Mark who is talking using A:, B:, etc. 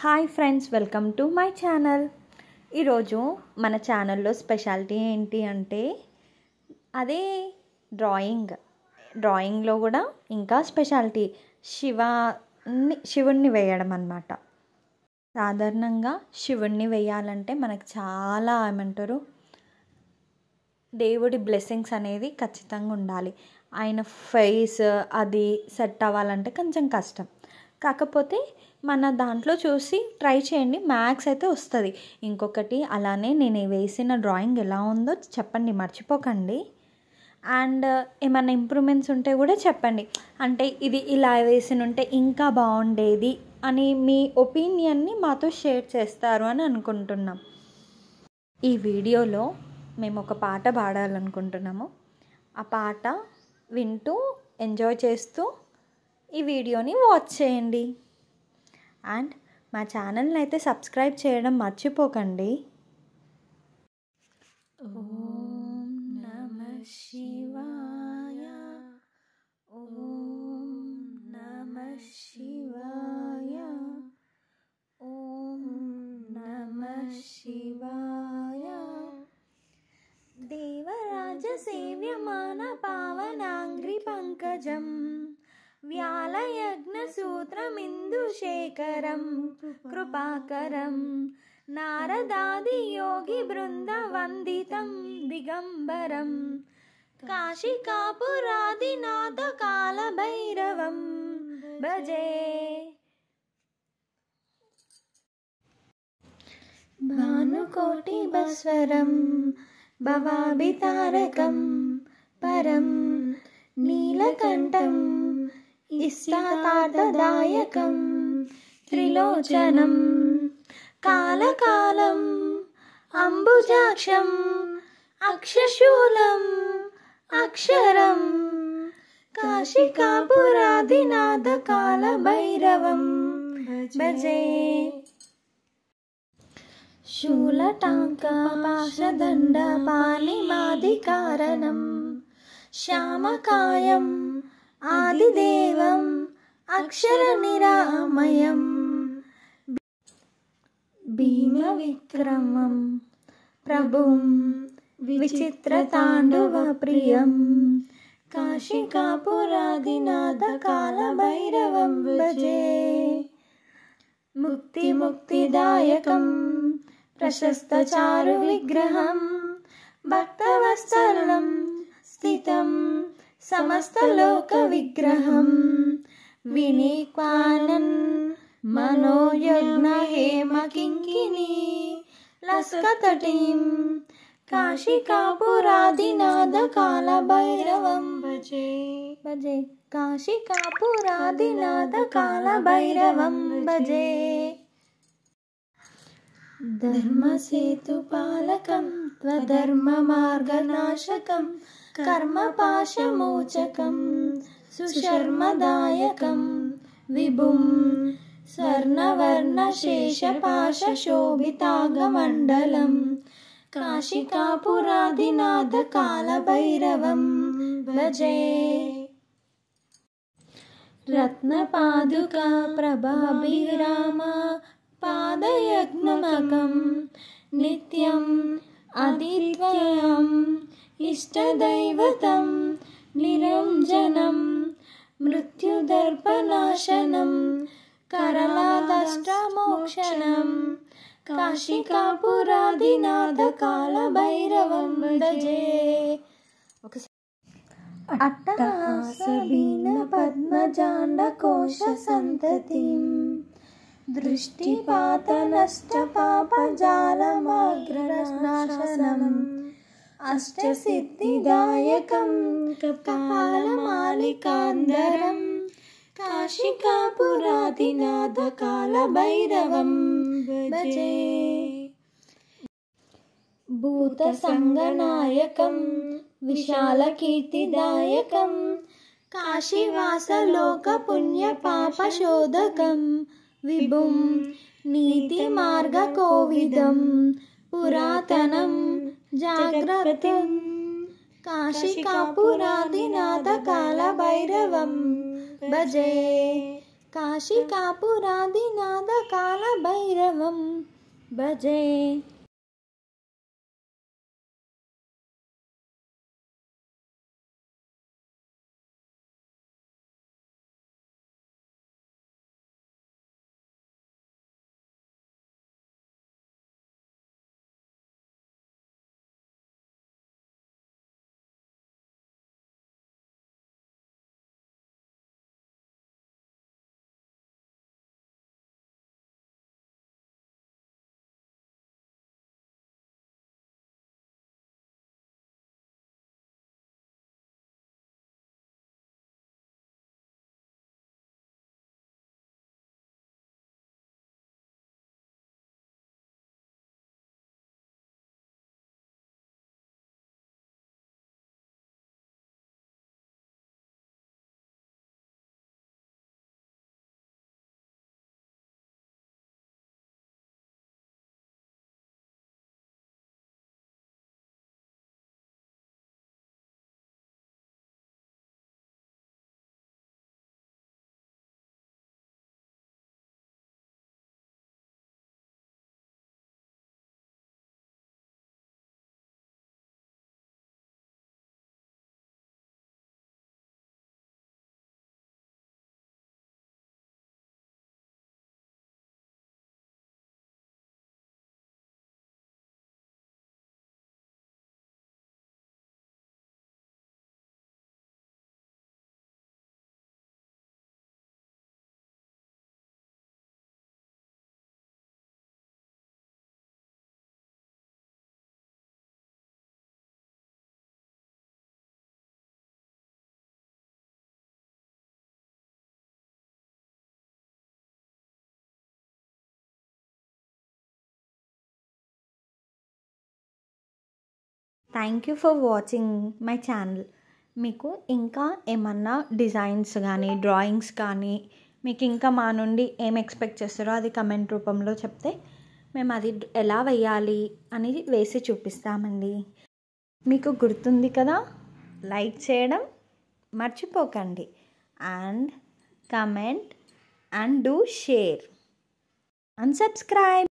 A: Hi friends, welcome to my channel. ఈరోజు మన ఛానల్లో స్పెషాలిటీ ఏంటి అంటే అదే డ్రాయింగ్లో కూడా ఇంకా స్పెషాలిటీ శివుణ్ణి వేయడం అన్నమాట. సాధారణంగా శివుణ్ణి వేయాలంటే మనకు చాలా దేవుడి బ్లెస్సింగ్స్ అనేది ఖచ్చితంగా ఉండాలి. ఆయన ఫేస్ అది సెట్ అవ్వాలంటే కొంచెం కష్టం. కాకపోతే మన దాంట్లో చూసి ట్రై చేయండి, మ్యాథ్స్ అయితే వస్తుంది. ఇంకొకటి, అలానే నేను వేసిన డ్రాయింగ్ ఎలా ఉందో చెప్పండి, మర్చిపోకండి. అండ్ ఏమైనా ఇంప్రూవ్మెంట్స్ ఉంటే కూడా చెప్పండి. అంటే ఇది ఇలా వేసిన ఉంటే ఇంకా బాగుండేది అని మీ ఒపీనియన్ని మాతో షేర్ చేస్తారు అని అనుకుంటున్నాం. ఈ వీడియోలో మేము ఒక పాట పాడాలనుకుంటున్నాము. ఆ పాట వింటూ ఎంజాయ్ చేస్తూ ఈ వీడియోని వాచ్ చేయండి. అండ్ మా ఛానల్ని అయితే సబ్స్క్రైబ్ చేయడం మర్చిపోకండి. ఓం నమః శివాయ, ఓం నమః శివాయ, ఓం నమః శివాయ. దేవరాజ సేవ్యమాన పావనాంగ్రి పంకజం వ్యాలయజ్ఞసూత్రమిందుశేఖరం కృపాకరం నారదాది యోగి బృంద వందితం దిగంబరం కాశికాపురాదినాథ కాలభైరవం భజే. భానుకోటి భాస్వరం భవాభితారకం పరం నీలకంఠం ఇష్టార్థదాయకం త్రిలోచనం కాలకాలం అంబుజాక్షం అక్షశూలం అక్షరం కాశికాపురాదినాథ కాలభైరవం భజే. శూలటాంక పాశదండ పాణిమాదికారణం శ్యామకాయం ఆదిదేవం అక్షరనిరామయం భీమవిక్రమం ప్రభుం విచిత్రతాండవప్రియం కాశికాపురాదినాథ కాలభైరవం భజే. ముక్తిదాయకం ప్రశస్తచారు విగ్రహం భక్తవత్సలం స్థితం సమస్తలోక విగ్రహం వినీక్వానన్ మనోయజ్ఞ హేమ కింకిని లస్కతటీం కాశికాపురాదినాథ కాలభైరవం భజే భజే. కాశికాపురాదినాథ కాలభైరవం భజే. ధర్మసేతుపాలకం త్వధర్మ మార్గనాశకం కర్మపాశమోచకం సుశర్మదాయకం విభుం స్వర్ణవర్ణశేషపాశోభితాంగమండలం కాశికాపురాదినాథ కాలభైరవం భజే. రత్నపాదుకా ప్రభాభిరామ పాదయజ్ఞమకం నిత్యం అదిత్యం ఇష్టదైవతం నిరంజనం మృత్యుదర్పనాశనం కరళాదష్టమోక్షణం కాశికాపురాదినాథ కాలభైరవం భజే. అట్టహాసబీన పద్మజాండకోశ సంతతిం దృష్టిపాతనష్ట పాపజాలమాగ్రనాశనం అష్టసిద్ధిదాయకం కపాలమాలికాంధరం కాశికాపురాదినాథ కాలభైరవం భజే. భూతసంగనాయకం విశాలకీర్తిదాయకం కాశీవాసలోక పుణ్యపాపశోధకం విభుం నీతిమార్గకోవిదం పురాతనం జాగ్రత్తం కాశికాపురాదినాథ కాలభైరవం భజే. కాశికాపురాదినాథ కాలభైరవం భైరవం భజే. Thank you for watching my channel. మీకు ఇంకా ఏమన్నా డిజైన్స్ కానీ డ్రాయింగ్స్ కానీ మీకు ఇంకా మా నుండి ఏం ఎక్స్పెక్ట్ చేస్తారో అది కమెంట్ రూపంలో చెప్తే మేము అది ఎలా వేయాలి అని వేసి చూపిస్తామండి. మీకు గుర్తుంది కదా, లైక్ చేయడం మర్చిపోకండి and comment and do share and subscribe.